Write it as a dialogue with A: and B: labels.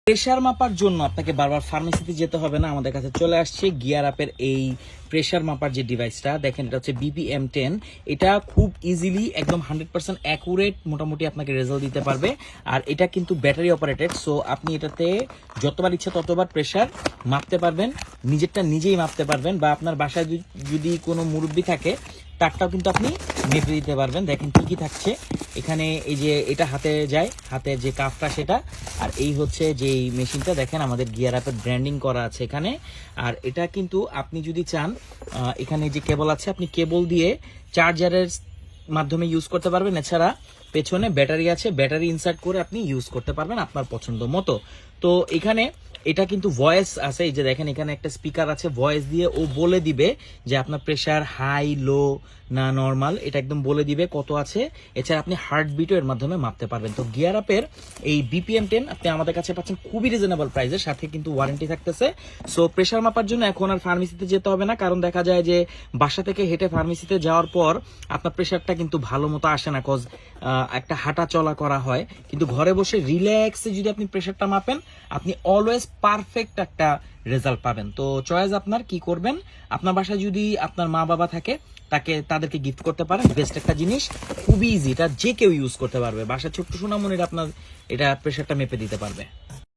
A: Pressure মাপার জন্য আপনাকে বারবার ফার্মেসিতে যেতে হবে না, আমাদের কাছে চলে আসছে গিয়ার আপের এই প্রেসার মাপার যে ডিভাইসটা দেখেন, এটা হচ্ছে BPM10। এটা খুব ইজিলি একদম 100% অ্যাকুরেট মোটামুটি আপনাকে রেজাল্ট দিতে পারবে। আর এটা কিন্তু ব্যাটারি অপারেটেড, সো আপনি এটাতে যতবার ইচ্ছা ততবার প্রেসার মাপতে পারবেন, নিজেরটা নিজেই মাপতে পারবেন, বা আপনার বাসায় যদি কোনো মুরব্বি থাকে তারটাও কিন্তু আপনি মেপে দিতে পারবেন। দেখেন কি কি থাকছে এখানে, এই যে এটা হাতে যায়, হাতের যে কাফটা সেটা, আর এই হচ্ছে যে মেশিনটা দেখেন আমাদের গিয়ার আপের ব্র্যান্ডিং করা আছে এখানে। আর এটা কিন্তু আপনি যদি চান এখানে যে কেবল আছে, আপনি কেবল দিয়ে চার্জারের মাধ্যমে ইউজ করতে পারবেন। এছাড়া পেছনে ব্যাটারি আছে, ব্যাটারি ইনসার্ট করে আপনি ইউজ করতে পারবেন আপনার পছন্দ মতো। তো এখানে এটা কিন্তু ভয়েস আছে, এই যে দেখেন এখানে একটা স্পিকার আছে, ভয়েস দিয়ে ও বলে দিবে যে আপনার প্রেসার হাই, লো না নর্মাল, এটা একদম বলে দিবে কত আছে। এছাড়া আপনি হার্টবিটও এর মাধ্যমে মাপতে পারবেন। তো গিয়ার আপের এই BPM10 আপনি আমাদের কাছে পাচ্ছেন খুবই রিজনেবল প্রাইসে, সাথে কিন্তু ওয়ারেন্টি থাকতেছে। সো প্রেসার মাপার জন্য এখন আর ফার্মেসিতে যেতে হবে না, কারণ দেখা যায় যে বাসা থেকে হেঁটে ফার্মেসিতে যাওয়ার পর আপনার প্রেসারটা কিন্তু ভালো মতো আসে না, কজ একটা হাঁটা চলা করা হয়। কিন্তু ঘরে বসে রিল্যাক্সে যদি আপনি প্রেসারটা মাপেন, আপনি অলওয়েজ পারফেক্ট একটা রেজাল্ট পাবেন। তো চয়েস আপনার, কি করবেন। আপনার বাসায় যদি আপনার মা বাবা থাকে তাদেরকে গিফট করতে পারেন, বেস্ট একটা জিনিস, খুবই ইজি, এটা যে কেউ ইউজ করতে পারবে। বাসায় ছোট্ট সোনামণির আপনার এটা প্রেসারটা মেপে দিতে পারবে।